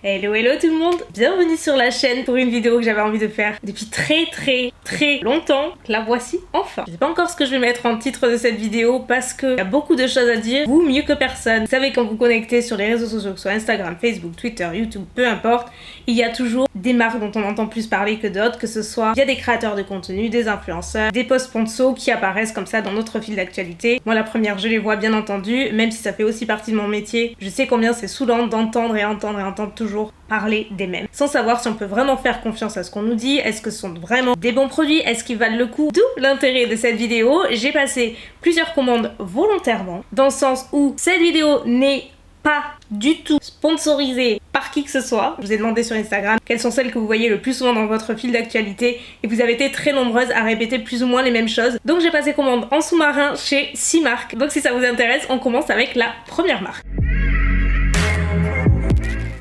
Hello tout le monde, bienvenue sur la chaîne pour une vidéo que j'avais envie de faire depuis très longtemps. La voici enfin. Je sais pas encore ce que je vais mettre en titre de cette vidéo parce qu'il y a beaucoup de choses à dire, vous mieux que personne. Vous savez, quand vous connectez sur les réseaux sociaux, que ce soit Instagram, Facebook, Twitter, YouTube, peu importe, il y a toujours des marques dont on entend plus parler que d'autres, que ce soit via des créateurs de contenu, des influenceurs, des posts sponsors qui apparaissent comme ça dans notre fil d'actualité. Moi la première, je les vois bien entendu, même si ça fait aussi partie de mon métier. Je sais combien c'est saoulant d'entendre et entendre toujours parler des mêmes, sans savoir si on peut vraiment faire confiance à ce qu'on nous dit, est-ce que ce sont vraiment des bons produits, est-ce qu'ils valent le coup. D'où l'intérêt de cette vidéo. J'ai passé plusieurs commandes volontairement, dans le sens où cette vidéo n'est pas du tout sponsorisée par qui que ce soit. Je vous ai demandé sur Instagram quelles sont celles que vous voyez le plus souvent dans votre fil d'actualité et vous avez été très nombreuses à répéter plus ou moins les mêmes choses. Donc j'ai passé commande en sous-marin chez 6 marques. Donc si ça vous intéresse, on commence avec la première marque.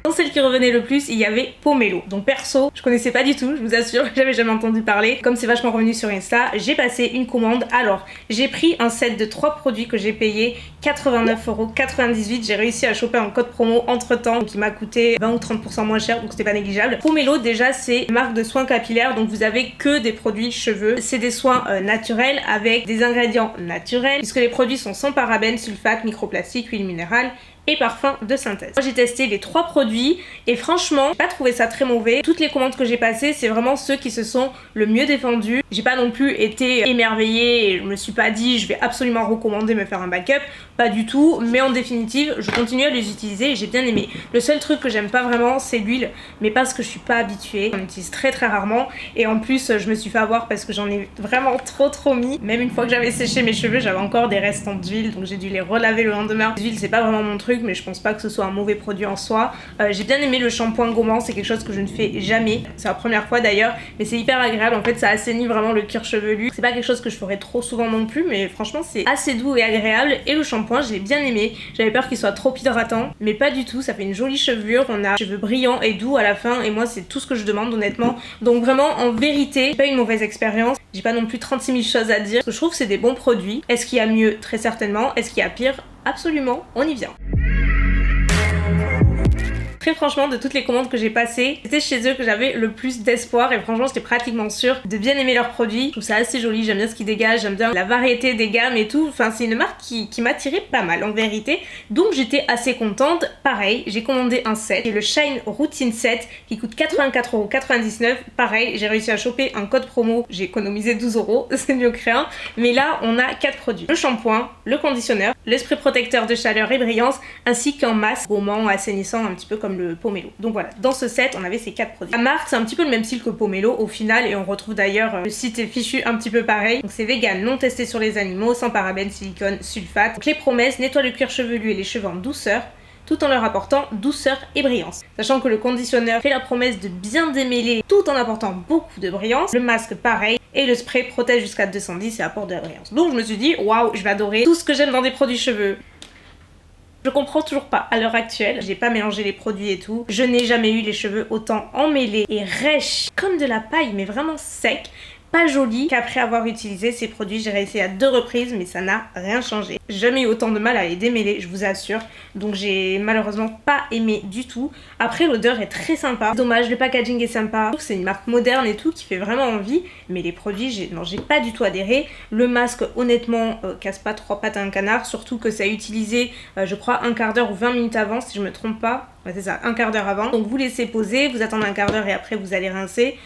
Dans celle qui revenait le plus, il y avait Pomelo. Donc perso, je connaissais pas du tout, je vous assure, j'avais jamais entendu parler. Comme c'est vachement revenu sur Insta, j'ai passé une commande. Alors, j'ai pris un set de 3 produits que j'ai payé 89,98 €. J'ai réussi à choper un code promo entre temps qui m'a coûté 20 ou 30% moins cher, donc c'était pas négligeable. Pomelo, déjà, c'est une marque de soins capillaires, donc vous avez que des produits cheveux. C'est des soins naturels avec des ingrédients naturels, puisque les produits sont sans parabènes, sulfates, microplastiques, huile minérale et parfum de synthèse. Moi j'ai testé les 3 produits et franchement j'ai pas trouvé ça très mauvais. Toutes les commandes que j'ai passées, c'est vraiment ceux qui se sont le mieux défendus. J'ai pas non plus été émerveillée et je me suis pas dit je vais absolument recommander me faire un backup, pas du tout, mais en définitive je continue à les utiliser et j'ai bien aimé. Le seul truc que j'aime pas vraiment c'est l'huile, mais parce que je suis pas habituée, on utilise très rarement et en plus je me suis fait avoir parce que j'en ai vraiment trop mis. Même une fois que j'avais séché mes cheveux, j'avais encore des restants d'huile, donc j'ai dû les relaver le lendemain. L'huile c'est pas vraiment mon truc, mais je pense pas que ce soit un mauvais produit en soi. J'ai bien aimé le shampoing gommant, c'est quelque chose que je ne fais jamais, c'est la première fois d'ailleurs, mais c'est hyper agréable, en fait ça assainit vraiment le cuir chevelu. C'est pas quelque chose que je ferais trop souvent non plus, mais franchement c'est assez doux et agréable. Et le shampoing je l'ai bien aimé, j'avais peur qu'il soit trop hydratant, mais pas du tout, ça fait une jolie chevelure, on a cheveux brillants et doux à la fin, et moi c'est tout ce que je demande honnêtement. Donc vraiment en vérité, j'ai pas eu une mauvaise expérience, j'ai pas non plus 36 000 choses à dire, parce que je trouve que c'est des bons produits. Est-ce qu'il y a mieux? Très certainement. Est-ce qu'il y a pire? Absolument, on y vient. Très franchement, de toutes les commandes que j'ai passées, c'était chez eux que j'avais le plus d'espoir et franchement j'étais pratiquement sûre de bien aimer leurs produits. Je trouve ça assez joli, j'aime bien ce qu'ils dégagent, j'aime bien la variété des gammes et tout. Enfin c'est une marque qui m'a tiré pas mal en vérité, donc j'étais assez contente. Pareil, j'ai commandé un set, c'est le Shine Routine Set qui coûte 84,99 €. Pareil, j'ai réussi à choper un code promo, j'ai économisé 12 €, c'est mieux que rien. Mais là on a 4 produits, le shampoing, le conditionneur, le spray protecteur de chaleur et brillance, ainsi qu'un masque gommant assainissant un petit peu comme le Pomelo. Donc voilà, dans ce set on avait ces 4 produits. La marque c'est un petit peu le même style que Pomelo au final, et on retrouve d'ailleurs le site est fichu un petit peu pareil. Donc c'est vegan, non testé sur les animaux, sans parabènes, silicone, sulfate. Donc les promesses: nettoie le cuir chevelu et les cheveux en douceur, tout en leur apportant douceur et brillance. Sachant que le conditionneur fait la promesse de bien démêler tout en apportant beaucoup de brillance. Le masque pareil, et le spray protège jusqu'à 210 et apporte de la brillance. Donc je me suis dit waouh, je vais adorer tout ce que j'aime dans des produits cheveux. Je comprends toujours pas à l'heure actuelle, j'ai pas mélangé les produits et tout. Je n'ai jamais eu les cheveux autant emmêlés et rêches comme de la paille, mais vraiment sec, pas joli. Qu'après avoir utilisé ces produits, j'ai réessayé à 2 reprises, mais ça n'a rien changé. J'ai jamais eu autant de mal à les démêler, je vous assure. Donc j'ai malheureusement pas aimé du tout. Après l'odeur est très sympa. Dommage, le packaging est sympa. C'est une marque moderne et tout qui fait vraiment envie. Mais les produits, j'ai pas du tout adhéré. Le masque, honnêtement, casse pas 3 pattes à un canard. Surtout que ça a utilisé, je crois, un quart d'heure ou 20 minutes avant, si je me trompe pas. Ouais, c'est ça, un quart d'heure avant. Donc vous laissez poser, vous attendez un quart d'heure et après vous allez rincer.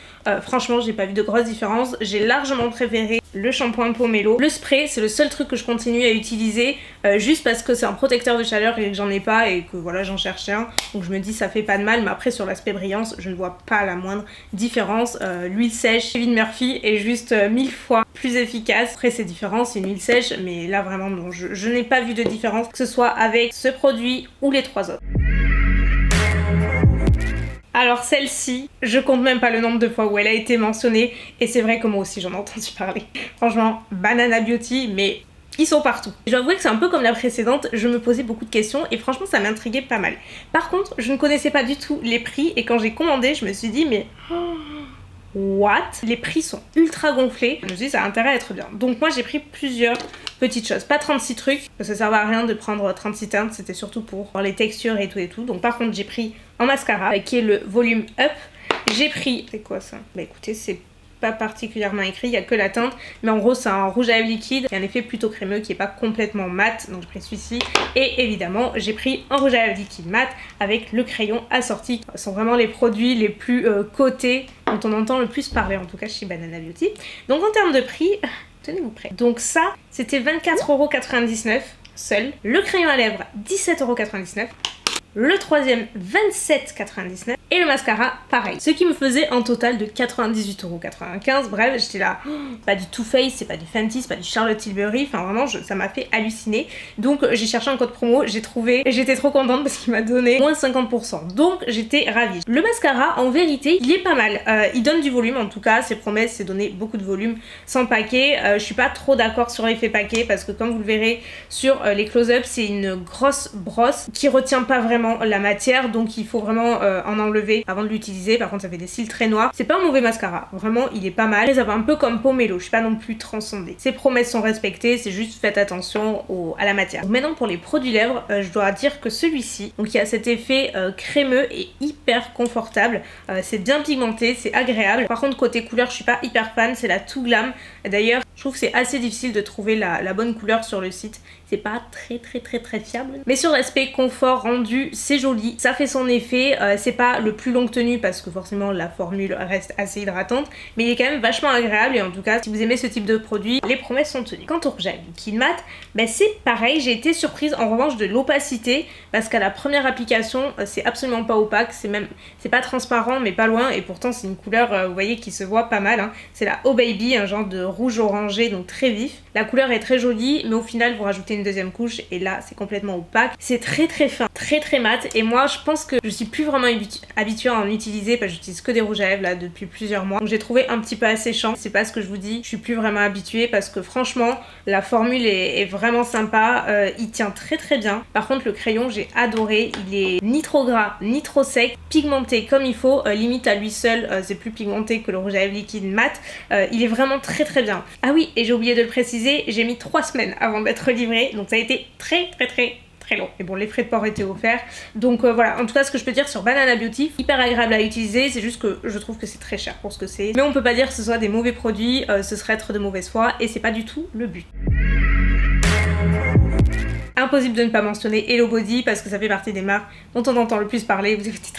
Franchement, j'ai pas vu de grosse différence. J'ai largement préféré le shampoing Pomelo. Le spray, c'est le seul truc que je continue à utiliser, juste parce que c'est un protecteur de chaleur et que j'en ai pas et que voilà, j'en cherchais un. Donc je me dis ça fait pas de mal, mais après sur l'aspect brillance, je ne vois pas la moindre différence. L'huile sèche Kevin Murphy est juste 1000 fois plus efficace. Après c'est différent, c'est une huile sèche, mais là vraiment non, je n'ai pas vu de différence, que ce soit avec ce produit ou les 3 autres. Alors celle-ci, je compte même pas le nombre de fois où elle a été mentionnée, et c'est vrai que moi aussi j'en ai entendu parler. Franchement, Banana Beauty, mais ils sont partout. Je dois avouer que c'est un peu comme la précédente, je me posais beaucoup de questions et franchement ça m'intriguait pas mal. Par contre, je ne connaissais pas du tout les prix et quand j'ai commandé, je me suis dit mais... what? Les prix sont ultra gonflés. Je me suis dit ça a intérêt à être bien. Donc moi j'ai pris plusieurs Petite chose, pas 36 trucs, parce que ça servait à rien de prendre 36 teintes, c'était surtout pour voir les textures et tout. Donc par contre j'ai pris un mascara qui est le Volume Up. J'ai pris... C'est quoi ça? Bah écoutez, c'est pas particulièrement écrit, il n'y a que la teinte, mais en gros c'est un rouge à lèvres liquide qui a un effet plutôt crémeux qui est pas complètement mat, donc j'ai pris celui-ci. Et évidemment j'ai pris un rouge à lèvres liquide mat avec le crayon assorti. Ce sont vraiment les produits les plus cotés dont on entend le plus parler, en tout cas chez Banana Beauty. Donc en termes de prix, tenez-vous prêts. Donc ça c'était 24,99€ seul, le crayon à lèvres 17,99€, le troisième 27,99€ et le mascara pareil. Ce qui me faisait un total de 98,95€. Bref, j'étais là, pas du Too Faced, c'est pas du Fenty, c'est pas du Charlotte Tilbury, enfin vraiment ça m'a fait halluciner. Donc j'ai cherché un code promo, j'ai trouvé et j'étais trop contente parce qu'il m'a donné moins 50%. Donc j'étais ravie. Le mascara en vérité il est pas mal, il donne du volume en tout cas, ses promesses c'est donner beaucoup de volume sans paquet. Je suis pas trop d'accord sur l'effet paquet parce que comme vous le verrez sur les close-up c'est une grosse brosse qui retient pas vraiment la matière, donc il faut vraiment en enlever avant de l'utiliser. Par contre ça fait des cils très noirs. C'est pas un mauvais mascara, vraiment il est pas mal. Ça va un peu comme Pomelo, je suis pas non plus transcendée. Ses promesses sont respectées, c'est juste faites attention à la matière. Donc, maintenant pour les produits lèvres, je dois dire que celui-ci, donc il y a cet effet crémeux et hyper confortable. C'est bien pigmenté, c'est agréable. Par contre côté couleur je suis pas hyper fan, c'est la Too Glam. D'ailleurs je trouve que c'est assez difficile de trouver la bonne couleur sur le site. C'est pas très fiable. Mais sur l'aspect confort rendu, c'est joli, ça fait son effet. C'est pas le plus longue tenue parce que forcément la formule reste assez hydratante, mais il est quand même vachement agréable et en tout cas si vous aimez ce type de produit, les promesses sont tenues. Quant au rouge à lèvres liquide mat, ben c'est pareil, j'ai été surprise en revanche de l'opacité parce qu'à la première application c'est absolument pas opaque, c'est pas transparent mais pas loin et pourtant c'est une couleur vous voyez qui se voit pas mal, hein. C'est la Oh Baby, un genre de rouge orangé donc très vif. La couleur est très jolie mais au final vous rajoutez une deuxième couche et là c'est complètement opaque. C'est très fin, très mat et moi je pense que je suis plus vraiment habituée à en utiliser parce que j'utilise que des rouges à lèvres là depuis plusieurs mois. Donc j'ai trouvé un petit peu asséchant, c'est pas ce que je vous dis, je suis plus vraiment habituée parce que franchement la formule est vraiment sympa, il tient très bien. Par contre le crayon j'ai adoré, il est ni trop gras ni trop sec, pigmenté comme il faut, limite à lui seul c'est plus pigmenté que le rouge à lèvres liquide mat. Il est vraiment très bien. Ah oui et j'ai oublié de le préciser, j'ai mis 3 semaines avant d'être livré donc ça a été très long. Et bon les frais de port étaient offerts donc voilà, en tout cas ce que je peux dire sur Banana Beauty, hyper agréable à utiliser, c'est juste que je trouve que c'est très cher pour ce que c'est, mais on peut pas dire que ce soit des mauvais produits, ce serait être de mauvaise foi et c'est pas du tout le but. Impossible de ne pas mentionner Hello Body parce que ça fait partie des marques dont on entend le plus parler, vous êtes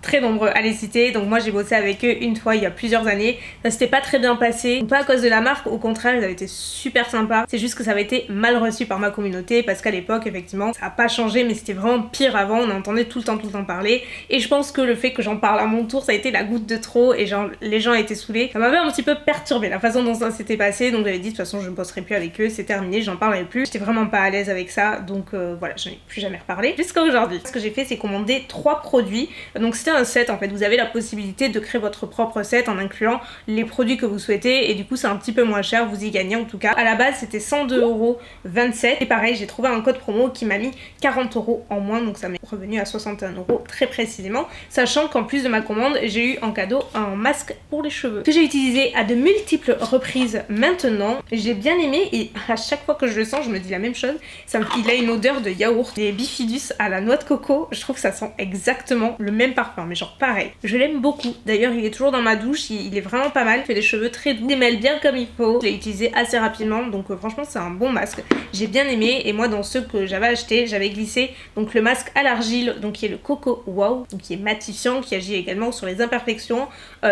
très nombreux à les citer, donc moi j'ai bossé avec eux une fois il y a plusieurs années, ça s'était pas très bien passé, donc pas à cause de la marque, au contraire ils avaient été super sympas, c'est juste que ça avait été mal reçu par ma communauté parce qu'à l'époque effectivement ça a pas changé mais c'était vraiment pire avant, on entendait tout le temps parler et je pense que le fait que j'en parle à mon tour ça a été la goutte de trop et genre les gens étaient saoulés, ça m'avait un petit peu perturbé la façon dont ça s'était passé, donc j'avais dit de toute façon je ne bosserai plus avec eux, c'est terminé, j'en parlerai plus, j'étais vraiment pas à l'aise avec ça. Donc voilà, je n'ai plus jamais reparlé jusqu'à aujourd'hui. Ce que j'ai fait c'est commander 3 produits, donc c'était un set en fait, vous avez la possibilité de créer votre propre set en incluant les produits que vous souhaitez et du coup c'est un petit peu moins cher, vous y gagnez en tout cas. À la base c'était 102,27€ et pareil j'ai trouvé un code promo qui m'a mis 40€ en moins, donc ça m'est revenu à 61€ très précisément, sachant qu'en plus de ma commande j'ai eu en cadeau un masque pour les cheveux que j'ai utilisé à de multiples reprises maintenant. J'ai bien aimé et à chaque fois que je le sens je me dis la même chose, il a une odeur de yaourt, des bifidus à la noix de coco, je trouve que ça sent exactement le même parfum, mais genre pareil. Je l'aime beaucoup, d'ailleurs il est toujours dans ma douche, il est vraiment pas mal, il fait des cheveux très doux, il démêle bien comme il faut, je l'ai utilisé assez rapidement, donc franchement c'est un bon masque, j'ai bien aimé. Et moi dans ceux que j'avais acheté, j'avais glissé donc le masque à l'argile, donc qui est le Coco Wow, donc qui est matifiant, qui agit également sur les imperfections.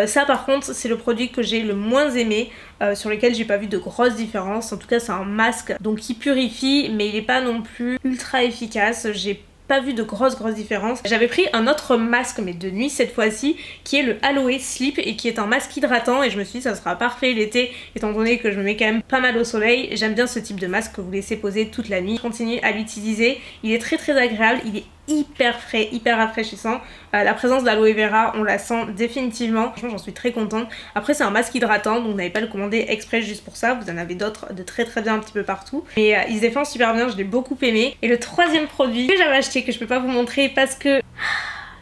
Ça par contre c'est le produit que j'ai le moins aimé, sur lequel j'ai pas vu de grosses différences. En tout cas c'est un masque donc qui purifie mais il est pas non plus ultra efficace, j'ai pas vu de grosses différences. J'avais pris un autre masque mais de nuit cette fois-ci qui est le Aloe Sleep et qui est un masque hydratant et je me suis dit ça sera parfait l'été étant donné que je me mets quand même pas mal au soleil. J'aime bien ce type de masque que vous laissez poser toute la nuit. Je continue à l'utiliser, il est très agréable, il est hyper frais, hyper rafraîchissant. La présence d'aloe vera on la sent définitivement, franchement j'en suis très contente. Après c'est un masque hydratant donc vous n'avez pas le commandé exprès juste pour ça, vous en avez d'autres de très bien un petit peu partout, mais il se défend super bien, je l'ai beaucoup aimé. Et le troisième produit que j'avais acheté que je peux pas vous montrer parce que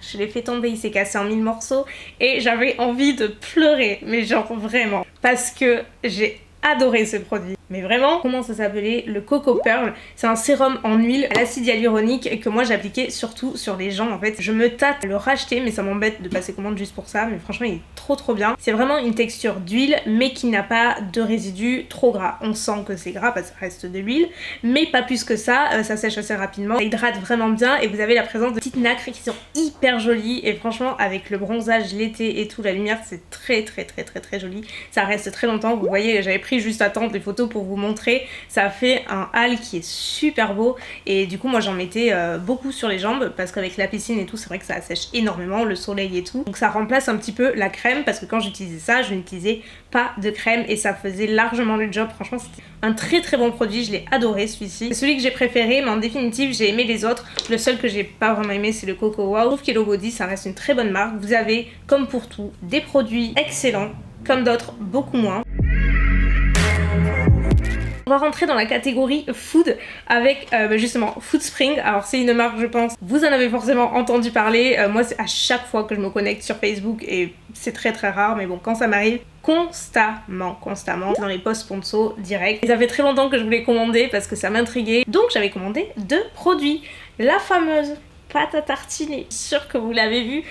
je l'ai fait tomber, il s'est cassé en 1000 morceaux et j'avais envie de pleurer, mais genre vraiment, parce que j'ai adoré ce produit. Mais vraiment, comment ça s'appelait? Le Coco Pearl. C'est un sérum en huile à l'acide hyaluronique que moi j'appliquais surtout sur les jambes en fait. Je me tâte à le racheter mais ça m'embête de passer commande juste pour ça. Mais franchement il est trop bien. C'est vraiment une texture d'huile mais qui n'a pas de résidus trop gras. On sent que c'est gras parce que ça reste de l'huile. Mais pas plus que ça. Ça sèche assez rapidement. Ça hydrate vraiment bien et vous avez la présence de petites nacres qui sont hyper jolies. Et franchement avec le bronzage l'été et tout, la lumière c'est très joli. Ça reste très longtemps. Vous voyez j'avais pris juste à temps des photos pour vous montrer, ça fait un hâle qui est super beau et du coup moi j'en mettais beaucoup sur les jambes parce qu'avec la piscine et tout c'est vrai que ça assèche énormément, le soleil et tout, donc ça remplace un petit peu la crème parce que quand j'utilisais ça je n'utilisais pas de crème et ça faisait largement le job. Franchement c'était un très bon produit, je l'ai adoré celui-ci, c'est celui que j'ai préféré mais en définitive j'ai aimé les autres, le seul que j'ai pas vraiment aimé c'est le Coco Wow. Je trouve qu'Hello Body ça reste une très bonne marque, vous avez comme pour tout des produits excellents comme d'autres beaucoup moins. On va rentrer dans la catégorie food avec justement Food Spring. Alors c'est une marque je pense, vous en avez forcément entendu parler. Moi c'est à chaque fois que je me connecte sur Facebook et c'est très rare mais bon quand ça m'arrive constamment dans les posts sponsors directs. Ça fait très longtemps que je voulais commander parce que ça m'intriguait. Donc j'avais commandé 2 produits. La fameuse pâte à tartiner, sûr que vous l'avez vu,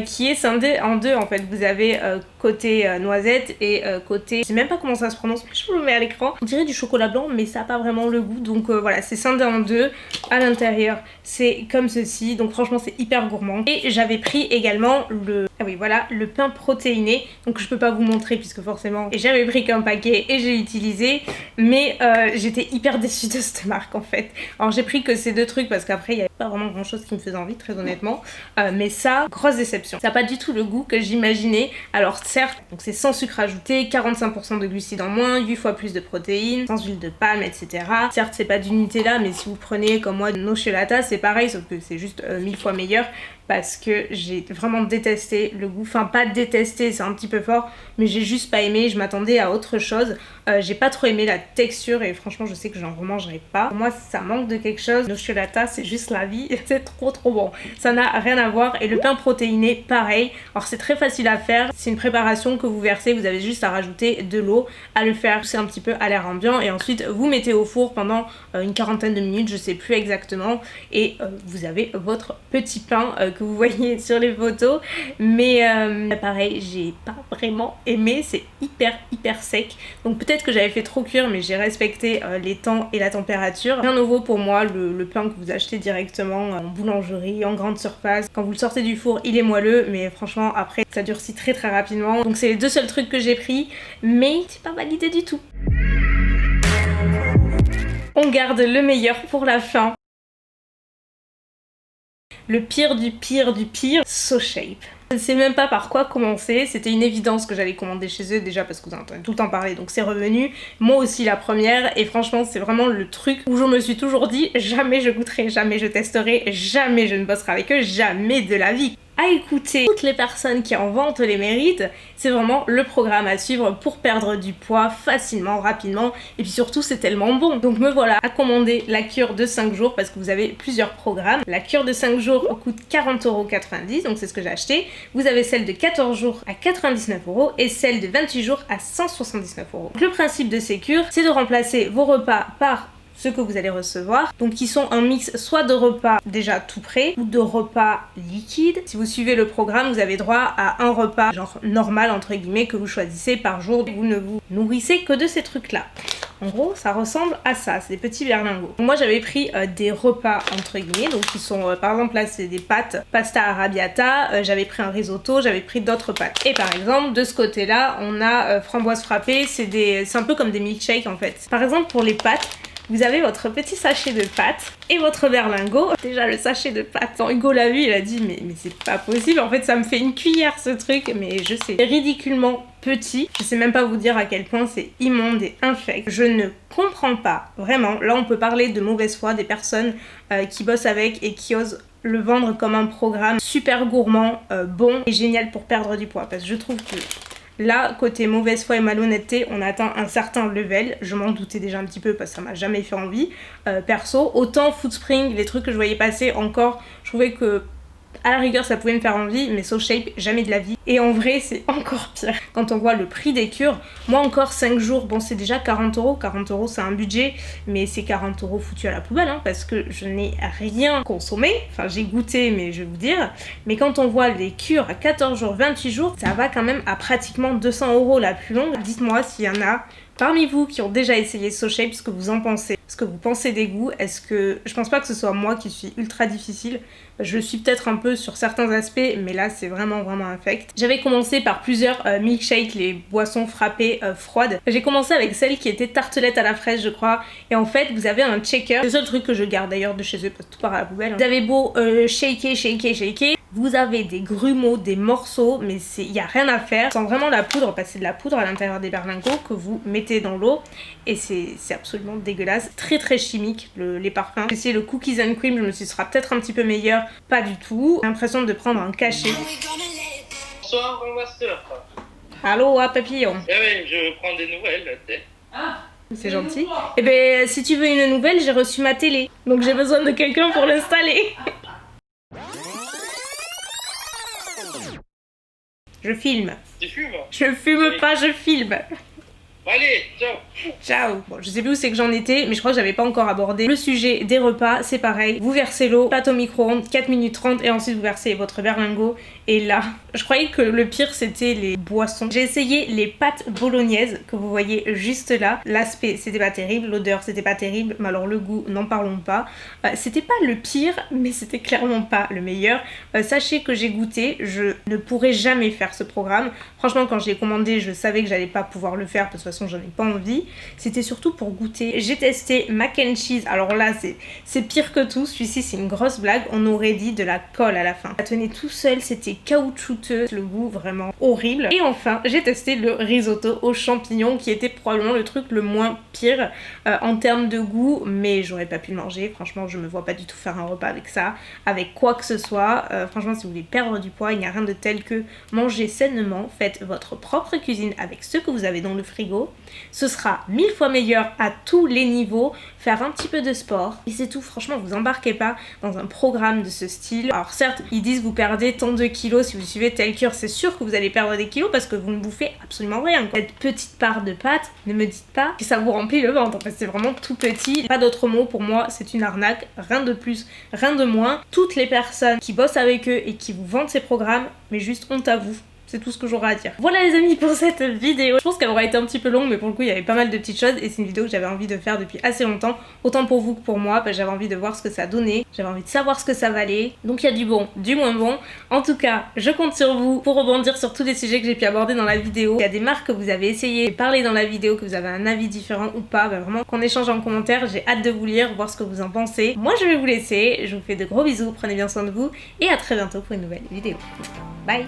qui est scindée en 2 en fait. Vous avez côté noisette et côté, je sais même pas comment ça se prononce, je vous le mets à l'écran. On dirait du chocolat blanc mais ça a pas vraiment le goût, donc voilà, c'est scindé en 2. À l'intérieur c'est comme ceci, donc franchement c'est hyper gourmand. Et j'avais pris également le, ah oui voilà, le pain protéiné, donc je peux pas vous montrer puisque forcément j'avais pris qu'un paquet et j'ai utilisé, mais j'étais hyper déçue de cette marque en fait. Alors j'ai pris que ces 2 trucs parce qu'après il y avait pas vraiment grand chose qui me faisait envie très honnêtement, mais ça, grosse déception. Ça n'a pas du tout le goût que j'imaginais. Alors certes, donc c'est sans sucre ajouté, 45% de glucides en moins, 8 fois plus de protéines, sans huile de palme, etc. Certes c'est pas du Nutella, mais si vous prenez comme moi de Nocciolata, c'est pareil, sauf que c'est juste 1000 fois meilleur. Parce que j'ai vraiment détesté le goût, enfin pas détesté, c'est un petit peu fort, mais j'ai juste pas aimé, je m'attendais à autre chose. J'ai pas trop aimé la texture et franchement je sais que j'en remangerai pas. Pour moi ça manque de quelque chose, Nocciolata c'est juste la vie, c'est trop bon. Ça n'a rien à voir et le pain protéiné pareil. Alors c'est très facile à faire, c'est une préparation que vous versez, vous avez juste à rajouter de l'eau, à le faire pousser un petit peu à l'air ambiant et ensuite vous mettez au four pendant une quarantaine de minutes, je sais plus exactement, et vous avez votre petit pain que vous voyez sur les photos, mais pareil j'ai pas vraiment aimé, c'est hyper sec, donc peut-être que j'avais fait trop cuire mais j'ai respecté les temps et la température. Rien nouveau pour moi, le pain que vous achetez directement en boulangerie, en grande surface, quand vous le sortez du four il est moelleux mais franchement après ça durcit très rapidement, donc c'est les 2 seuls trucs que j'ai pris mais c'est pas validé du tout. On garde le meilleur pour la fin. Le pire du pire, So Shape. Je ne sais même pas par quoi commencer, c'était une évidence que j'allais commander chez eux déjà parce que vous en entendez tout le temps parler donc c'est revenu, moi aussi la première et franchement c'est vraiment le truc où je me suis toujours dit jamais je goûterai, jamais je testerai, jamais je ne bosserai avec eux, jamais de la vie. À écouter toutes les personnes qui en vantent les mérites, c'est vraiment le programme à suivre pour perdre du poids facilement, rapidement et puis surtout c'est tellement bon. Donc me voilà à commander la cure de 5 jours parce que vous avez plusieurs programmes. La cure de 5 jours coûte 40,90 €, donc c'est ce que j'ai acheté. Vous avez celle de 14 jours à 99 € et celle de 28 jours à 179 €. Donc le principe de ces cures, c'est de remplacer vos repas par ce que vous allez recevoir, donc qui sont un mix soit de repas déjà tout prêts ou de repas liquides. Si vous suivez le programme, vous avez droit à un repas genre normal entre guillemets que vous choisissez par jour, vous ne vous nourrissez que de ces trucs là. En gros ça ressemble à ça, c'est des petits berlingots. Moi j'avais pris des repas entre guillemets, donc qui sont par exemple là c'est des pâtes pasta arrabbiata, j'avais pris un risotto, j'avais pris d'autres pâtes. Et par exemple de ce côté là on a framboise frappée, c'est un peu comme des milkshakes en fait. Par exemple pour les pâtes, vous avez votre petit sachet de pâtes et votre berlingot. Déjà le sachet de pâtes, quand Hugo l'a vu, il a dit mais c'est pas possible, en fait ça me fait une cuillère ce truc, mais je sais, c'est ridiculement petit. Je sais même pas vous dire à quel point c'est immonde et infect. Je ne comprends pas, vraiment. Là on peut parler de mauvaise foi des personnes qui bossent avec et qui osent le vendre comme un programme super gourmand, bon et génial pour perdre du poids, parce que je trouve que là, côté mauvaise foi et malhonnêteté, on atteint un certain level. Je m'en doutais déjà un petit peu parce que ça m'a jamais fait envie. Perso, autant Food Spring, les trucs que je voyais passer encore, je trouvais que À la rigueur ça pouvait me faire envie, mais So Shape jamais de la vie. Et en vrai c'est encore pire. Quand on voit le prix des cures, moi encore 5 jours, bon c'est déjà 40 €. 40 € c'est un budget, mais c'est 40 € foutus à la poubelle hein, parce que je n'ai rien consommé. Enfin j'ai goûté mais je vais vous dire. Mais quand on voit les cures à 14 jours, 28 jours, ça va quand même à pratiquement 200 € la plus longue. Dites-moi s'il y en a parmi vous qui ont déjà essayé So Shape, ce que vous en pensez, ce que vous pensez des goûts. Est-ce que... Je pense pas que ce soit moi qui suis ultra difficile, je le suis peut-être un peu sur certains aspects, mais là c'est vraiment infect. J'avais commencé par plusieurs milkshakes, les boissons frappées froides. J'ai commencé avec celle qui était tartelette à la fraise je crois, et en fait vous avez un shaker, c'est le seul truc que je garde d'ailleurs de chez eux parce que tout part à la poubelle. Vous avez beau shaker, vous avez des grumeaux, des morceaux, mais il n'y a rien à faire. Sans vraiment la poudre, parce que c'est de la poudre à l'intérieur des berlingots que vous mettez dans l'eau. Et c'est absolument dégueulasse. Très chimique, les parfums. J'ai essayé le cookies and cream, je me suis dit ce sera peut-être un petit peu meilleur. Pas du tout. J'ai l'impression de prendre un cachet. Bonsoir, mon master. Allô, papillon. Eh oui, je prends des nouvelles, là, tu sais. Ah, c'est gentil. Eh ben, si tu veux une nouvelle, j'ai reçu ma télé. Donc j'ai besoin de quelqu'un pour l'installer. Je filme. Tu fumes? Je fume pas, je filme. Allez, ciao. Ciao. Bon, je sais plus où c'est que j'en étais, mais je crois que j'avais pas encore abordé le sujet des repas. C'est pareil, vous versez l'eau, pâte au micro-ondes, 4 minutes 30 et ensuite vous versez votre berlingot. Et là, je croyais que le pire c'était les boissons. J'ai essayé les pâtes bolognaises que vous voyez juste là. L'aspect c'était pas terrible, l'odeur c'était pas terrible, mais alors le goût, n'en parlons pas. C'était pas le pire, mais c'était clairement pas le meilleur. Sachez que j'ai goûté, je ne pourrais jamais faire ce programme. Franchement, quand je l'ai commandé, je savais que j'allais pas pouvoir le faire, parce que de toute façon j'en ai pas envie. C'était surtout pour goûter. J'ai testé mac and cheese, alors là c'est pire que tout. Celui-ci c'est une grosse blague, on aurait dit de la colle à la fin. Ça tenait tout seul, c'était caoutchouteux, le goût vraiment horrible. Et enfin j'ai testé le risotto aux champignons qui était probablement le truc le moins pire en termes de goût, mais j'aurais pas pu le manger. Franchement je me vois pas du tout faire un repas avec ça, avec quoi que ce soit. Franchement si vous voulez perdre du poids, il n'y a rien de tel que manger sainement. Faites votre propre cuisine avec ce que vous avez dans le frigo. Ce sera 1000 fois meilleur à tous les niveaux. Faire un petit peu de sport et c'est tout. Franchement vous embarquez pas dans un programme de ce style. Alors certes ils disent vous perdez tant de kilos si vous suivez telle cure, c'est sûr que vous allez perdre des kilos parce que vous ne bouffez absolument rien. Cette petite part de pâte, ne me dites pas que ça vous remplit le ventre parce que c'est vraiment tout petit. Pas d'autre mot, pour moi c'est une arnaque, rien de plus, rien de moins. Toutes les personnes qui bossent avec eux et qui vous vendent ces programmes, mais juste honte à vous. C'est tout ce que j'aurai à dire. Voilà les amis pour cette vidéo. Je pense qu'elle aura été un petit peu longue, mais pour le coup il y avait pas mal de petites choses et c'est une vidéo que j'avais envie de faire depuis assez longtemps. Autant pour vous que pour moi, j'avais envie de voir ce que ça donnait, j'avais envie de savoir ce que ça valait. Donc il y a du bon, du moins bon. En tout cas, je compte sur vous pour rebondir sur tous les sujets que j'ai pu aborder dans la vidéo. Il y a des marques que vous avez essayé de parler dans la vidéo, que vous avez un avis différent ou pas, vraiment qu'on échange en commentaire. J'ai hâte de vous lire, voir ce que vous en pensez. Moi je vais vous laisser, je vous fais de gros bisous, prenez bien soin de vous et à très bientôt pour une nouvelle vidéo. Bye.